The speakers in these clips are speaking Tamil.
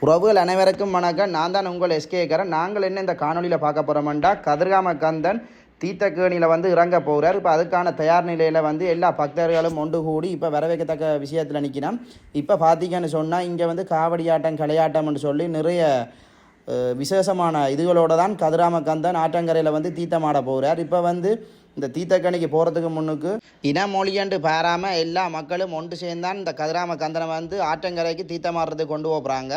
உறவுகள் அனைவருக்கும் வணக்கம். நான் தான் உங்கள் எஸ்கேக்கிறேன். நாங்கள் என்ன இந்த காணொலியில் பார்க்க போகிறோம்டா, கதிர்காம கந்தன் தீர்த்தக்கேணியில் இறங்க போகிறார். இப்போ அதுக்கான தயார் நிலையில் எல்லா பக்தர்களும் ஒன்று கூடி இப்போ வரவேற்கத்தக்க விஷயத்தில் நிற்கணும். இப்போ பார்த்தீங்கன்னு சொன்னால் இங்கே காவடியாட்டம் கலையாட்டம்னு சொல்லி நிறைய விசேஷமான இதுகளோடு தான் கதிராம கந்தன் ஆற்றங்கரையில் தீர்த்தமாட போகிறார். இப்போ இந்த தீர்த்தக்கணிக்கு போகிறதுக்கு முன்னுக்கு இனமொழியண்டு பாராமல் எல்லா மக்களும் ஒன்று சேர்ந்தான் இந்த கதிராம கந்தனை ஆற்றங்கரைக்கு தீர்த்தமாடுறதுக்கு கொண்டு போகிறாங்க.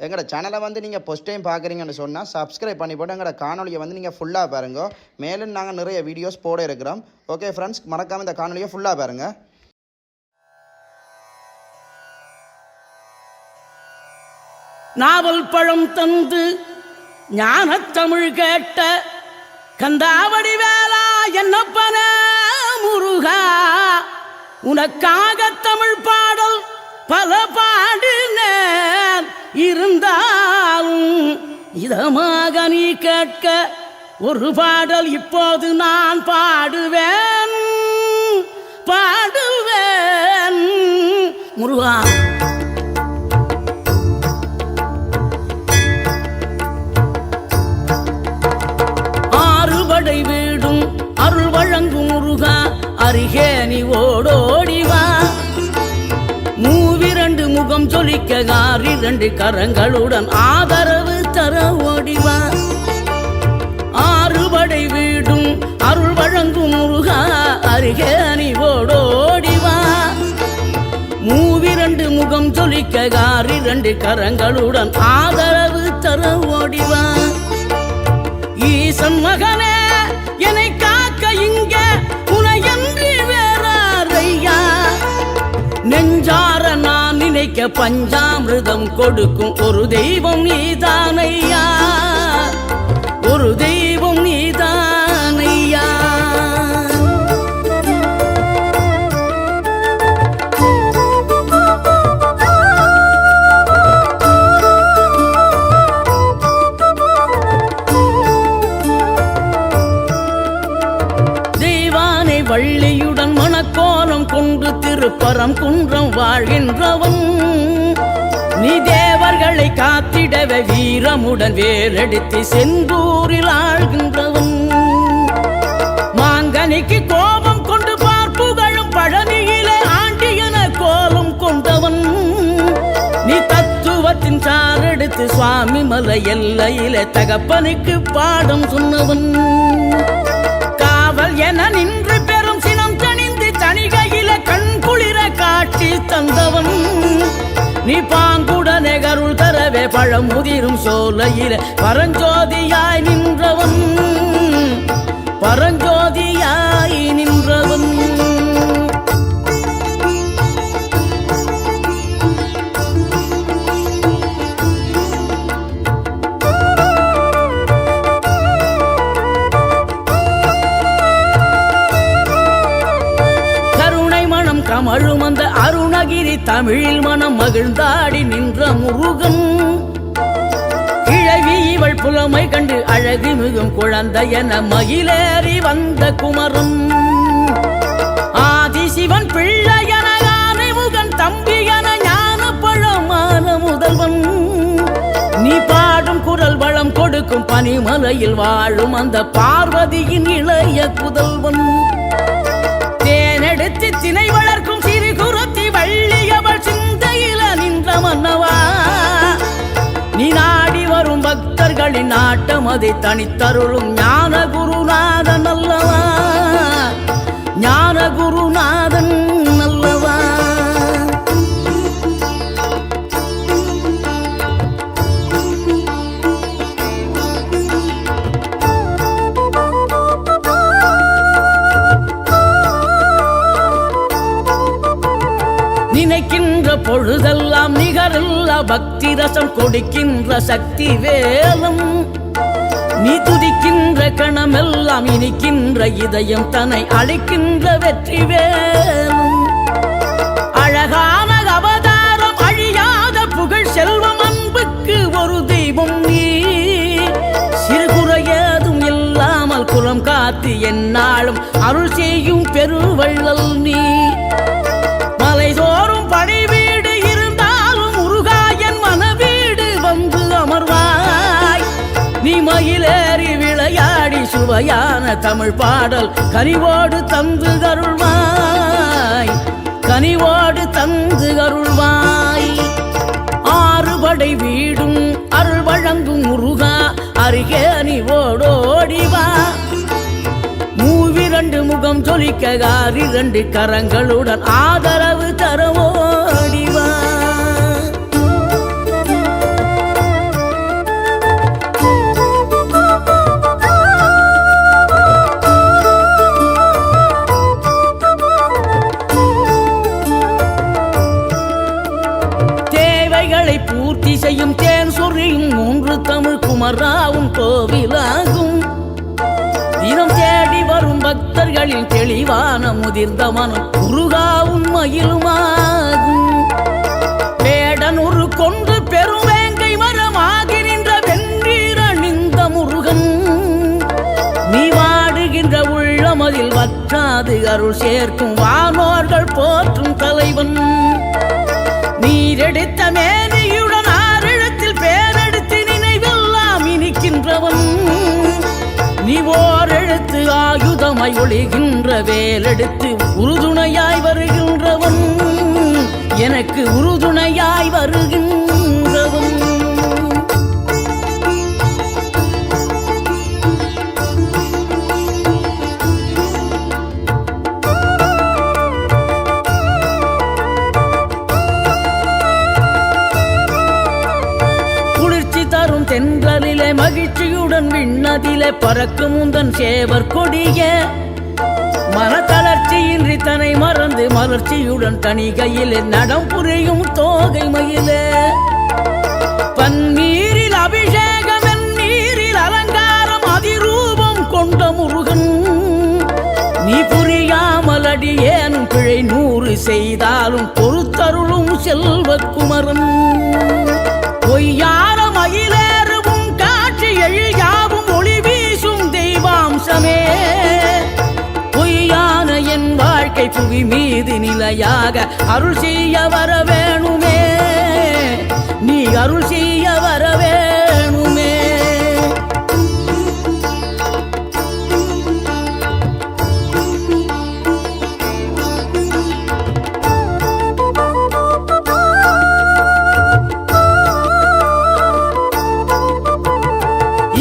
எங்களோட சேனலை நீங்கள் ஃபஸ்ட் டைம் பார்க்குறீங்கன்னு சொன்னால் சப்ஸ்கிரைப் பண்ணி போட்டு எங்களோட காணொலியை நீங்கள் ஃபுல்லாக பாருங்க. மேலும் நாங்கள் நிறைய வீடியோஸ் போட இருக்கிறோம். ஓகே ஃப்ரெண்ட்ஸ், மறக்காமல் இந்த காணொலியை ஃபுல்லாக பாருங்கள். நாவல் பழம் தந்து ஞானத்தமிழ் கேட்ட கந்தாவடி வேளா என்னப்பன முருகா, உனக்காக தமிழ் பாடல் பல பாடினேன், இருந்தாலும் இதமாக நீ கேட்க ஒரு பாடல் இப்போது நான் பாடுவேன் முருகா. ஆறுபடை வீடும் அருள் வழங்கும் முருகா, அருகே நீ ஓடோடிவா. மூவிரண்டு முகம் ஜொலிக்க ஆறிரண்டு கரங்களுடன் ஆதரவு தர ஓடிவா. ஆறுபடை வீடும் அருள் வழங்கும் முருகா, அருகே நீ ஓடோடிவா. மூவிரண்டு முகம் ஜொலிக்க ஆறிரண்டு கரங்களுடன் ஆதரவு தர ஓடிவா. ஈசன் மகனே என்னை காக்க இங்க உனையன்றி வேறாரையா, நெஞ்சார நான் நினைக்க பஞ்சாமிர்தம் கொடுக்கும் ஒரு தெய்வம் நீதானையா, ஒரு தெய்வம் நீதானையா. வள்ளியுடன் மணக்கோலம் கொண்டு திருப்பரம் குன்றம் வாழ்கின்றவன், நீ தேவர்களை காத்திடவே வீரமுடன் வேலெடுத்து செந்தூரில் ஆழ்கின்றவன். மாங்கனிக்கு கோபம் கொண்டு பார்ப்புகழும் பழனியிலே ஆண்டியன கோலம் கொண்டவன், நீ தத்துவத்தின் சாரெடுத்து சுவாமி மலை எல்லையிலே தகப்பனுக்கு பாடம் சொன்னவன். காவல் என நின்று பெரும் சினம் தணிந்து தணிகையில கண் குளிர காட்சி தந்தவன், நீ பாங்குடனே கருள் தரவே பழம் முதிரும் சோலையில பரஞ்சோதியாய் நின்றவன், பரஞ்சோதியாய் நின்றவன். கமழும் அந்த அருணகிரி தமிழில் மனம் மகிழ்ந்தாடி நின்ற முருகன், கிழவி இவள் புலமை கண்டு அழகு மிகும் குழந்தை என மகிழேறி வந்த குமரன். ஆதிசிவன் பிள்ளையன யானை முகன் தம்பி என ஞான பழமான முதல்வன், நீ பாடும் குரல் வளம் கொடுக்கும் பனிமலையில் வாழும் அந்த பார்வதியின் இளைய புதல்வன். தேனெடுத்து திணை வளர்க்கும் சிறு குருத்தி வள்ளியவள் சிந்தையில நின்ற மன்னவா, நீ நாடி வரும் பக்தர்களின் நாட்டம் அதை தனித்தருளும் ஞான குருநாதன் அல்லவா, ஞான குருநாதன் அல்லவா. நினைக்கின்ற பொழுதெல்லாம் நிகரில்லா பக்தி ரசம் கொடுக்கின்ற சக்தி வேலம், நீ துதிக்கின்ற கணமெல்லாம் இனிக்கின்ற இதயம் தன்னை அளிக்கின்ற வெற்றி வேலம். அழகான அவதாரம் அழியாத புகழ் செல்வம் அன்புக்கு ஒரு தெய்வம் நீ, சிறுகுறையதும் இல்லாமல் குலம் காத்து எந்நாளும் அருள் செய்யும் பெருவள்ளல் நீ. மலை தோறும் படை வீடு இருந்தாலும் முருகாயன் மன வீடு சுவையான தமிழ் பாடல் கனிவோடு தந்து அருள்வாய், கனிவோடு தந்து அருள்வாய். ஆறுபடை வீடும் அருள் வழங்கும் முருகா அருகே நீ ஓடோடிவா. மூவிரண்டு முகம் ஜொலிக்க ஆறிரண்டு கரங்களுடன் ஆதரவு தரவோடிவா. தேவைகளை பூர்த்தி செய்யும் தேன் சொரியும் மூன்று தமிழ் குமராவும் கோவிலாகும். தினம் தேடி வரும் பக்தர்களின் தெளிவான முதிர்ந்த மனம் முருகாவும் மயிலுமாகும். வேடனூறு கொண்டு பெருவேங்கை மரமாகி நின்ற வென்றீரணிந்த முருகன், நீ வாடுகின்ற உள்ளமதில் வற்றாது அருள் சேர்க்கும் வானோர்கள் போற்றும் தலைவன். நீரெடுத்த மேனியுடன் ஆறிடத்தில் பேரெடுத்து நினைவெல்லாம் இனிக்கின்றவன். நீ ஓர் எழுத்து ஆயுதமாய் ஒளிகின்ற வேலெடுத்து உறுதுணையாய் வருகின்றவன், எனக்கு உறுதுணையாய் வருகின்றவன். குளிர்ச்சி தரும் தென்றலிலே மகிழ்ச்சியுடன் விண்ணதிலே பறக்கும் உந்தன் சேவர் கொடிய, மனத்தளர்ச்சியின்றி தன்னை மறந்து மலர்ச்சியுடன் தனிகையிலே நடம் புரியும் தோகை மயிலே. பன்னீரில் அபிஷேகம் நீரில் அலங்காரம் அதிரூபம் கொண்ட முருகன், நீ புரியாமல் அடியேனும் பிழை 100 செய்தாலும் பொறுத்தருளும் செல்வக்குமரன். பொய்யான மயிலேறும் காட்சி எழியாவும் ஒளி வீசும் தெய்வாம்சமே, பொய்யான என் வாழ்க்கை புவி மீது நிலையாக அருள் செய்ய வர வேணுமே, நீ அருள் செய்ய வர வேணுமே.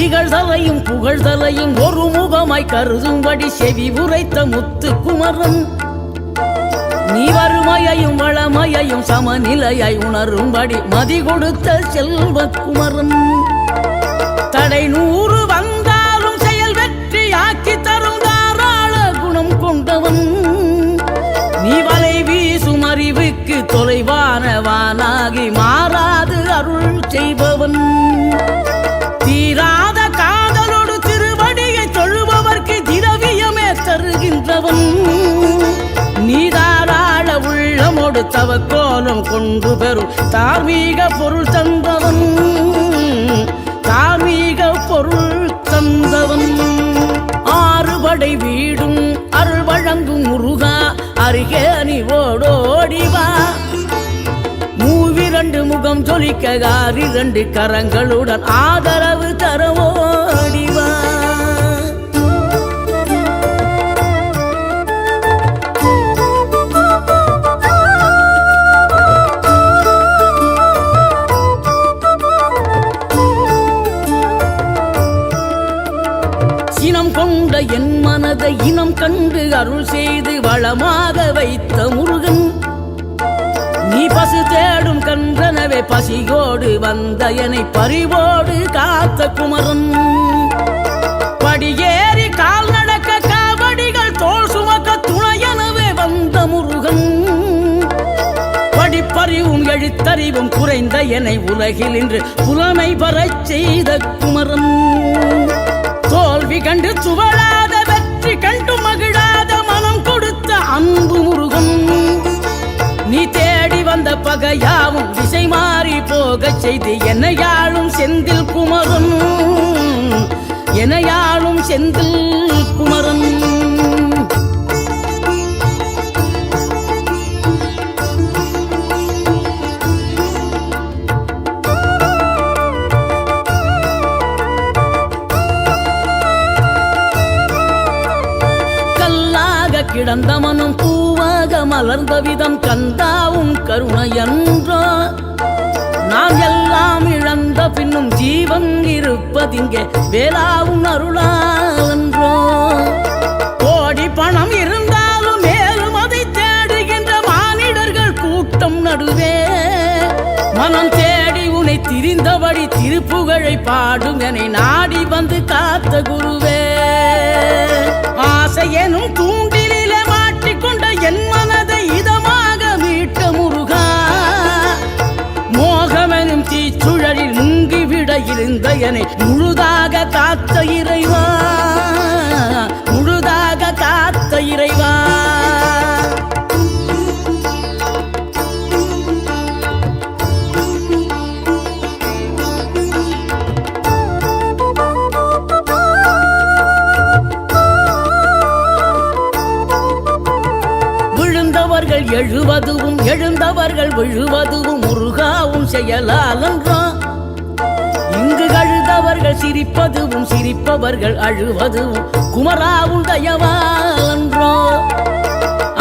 இகழ்தலையும் புகழ்தலையும் ஒரு முகமாய் கருதும்படி செவி உரைத்த முத்து குமரன், நீ வறுமையையும் வளமையையும் சமநிலையை உணரும்படி மதி கொடுத்த செல்வக்குமரன். தடை 100 வந்தாலும் செயல் வெற்றி ஆக்கி தரும் தாராள குணம் கொண்டவன், நீ வலை வீசும் அறிவுக்கு தொலைவானவானாகி மாறாது அருள் செய்பவன். தீராத காதலோடு திருவடியை தொழுபவர்க்கு திரவியமே தருகின்றவன், நீதாராள உள்ளமோடு தவக்கோலம் கொண்டு பெறும் தார்மீக பொருள் தந்தவன், தார்மீக பொருள் தந்தவன். ஆறுபடை வீடும் அருள் வழங்கும் முருகா அருகே நீ ஓடோடிவா. மூவிரண்டு முகம் ஜொலிக்க ஆறிரண்டு கரங்களுடன் ஆதரவு தரவோடிவா. சினம் கொண்ட என் மனதை இனம் கண்டு அருள் செய்து வளமாக வைத்த முருகன், நீ பசு தேடும் கன்றனவே பசியோடு வந்த என்னை பறிவோடு காத்த குமரன். படியேறி கால் நடக்க காவடிகள் தோல் சுமக்க துணையனவே வந்த முருகன், படிப்பறிவும் எழுத்தறிவும் குறைந்த என்னை உலகில் இன்று புலமை பெறச் செய்த குமரன். தோல்வி கண்டு சுவழாத வெற்றி கண்டு மகிழாத மனம் கொடுத்த அன்பு முருகன், நீ தேடி வந்த பகையாவும் திசை மாறி போகச் செய்து என்னையாளும் செந்தில் குமரன், என்னையாளும் செந்தில் குமரன். கிடந்த மனம் பூவாக மலர்ந்த விதம் கந்தாவும் கருணையன்றோ நாம் எல்லாம் இழந்த பின்னும் ஜீவன் இருப்பதிங்கே வேளாவும் அருளான்றோ கோடி பணம் இருந்தாலும் மேலும் அதை தேடுகின்ற மானிடர்கள் கூட்டம் நடுவே மனம் தேடி உன்னை திரிந்தபடி திருப்புகழை பாடும் என நாடி வந்து காத்த குருவே ஆசை எனும் தூண்டிலே மாட்டிக்கொண்ட என் மனதை இதமாக மீட்ட முருகா மோகமெனும் தீச்சுழலில் முங்கிவிட இருந்த என்னை முழுதாக காத்த இறைவா முழுதாக காத்த இறைவா விழுந்தவர்கள் எழுவதுவும் எழுந்தவர்கள் விழுவதுவும் முருகாவும் செயலாலன்றோ இங்கு கழுதவர்கள் சிரிப்பதுவும் சிரிப்பவர்கள் அழுவதுவும் குமராவும் தயவாலன்றோ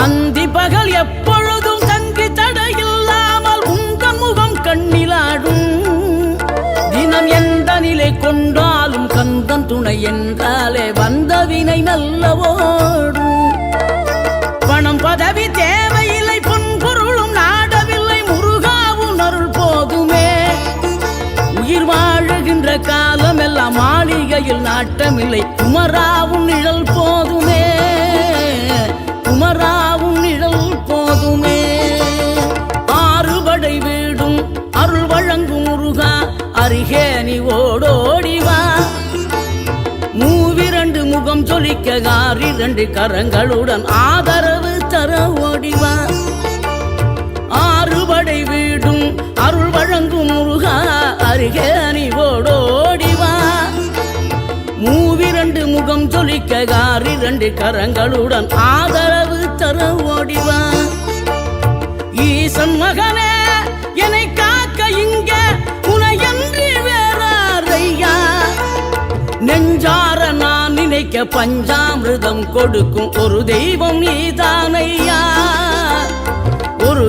அந்தி பகல் எப்பொழுதும் தங்கி தடையில்லாமல் உங்கள் முகம் கண்ணிலாடும் தினம் எந்த நிலை கொண்டாலும் கந்தன் துணை என்றாலே வந்த வினை நல்லவோடும் பணம் பதவி தேவையில்லை பொன்பொருளும் நாடவில்லை முருகாவும் அருள் போதுமே உயிர் வாழுகின்ற காலம் எல்லாம் மாளிகையில் நாட்டமில்லை குமராவும் நிழல் போதுமே குமராவும் நிழல் போதுமே ஆறுபடை வீடும் அருள் வழங்கும் முருகா அருகே நீ ஓடோடிவா மூவிரண்டு முகம் ஜொலிக்க ஆறிரண்டு கரங்களுடன் ஆதரவு தர ஓடிவா ஆறுபடை வீடும் அருள் வழங்கும் முருகா அருகே நீ ஓடோடிவா மூவிரண்டு முகம் ஜொலிக்க ஆறிரண்டு கரங்களுடன் ஆதரவு தர ஓடிவா ஈசன் மகனே என்னை காக்க இங்க உனையன்றி வேறாரையா நெஞ்சார நான் நினைக்க பஞ்சாமிர்தம் கொடுக்கும் ஒரு தெய்வம் நீதானையா ஒரு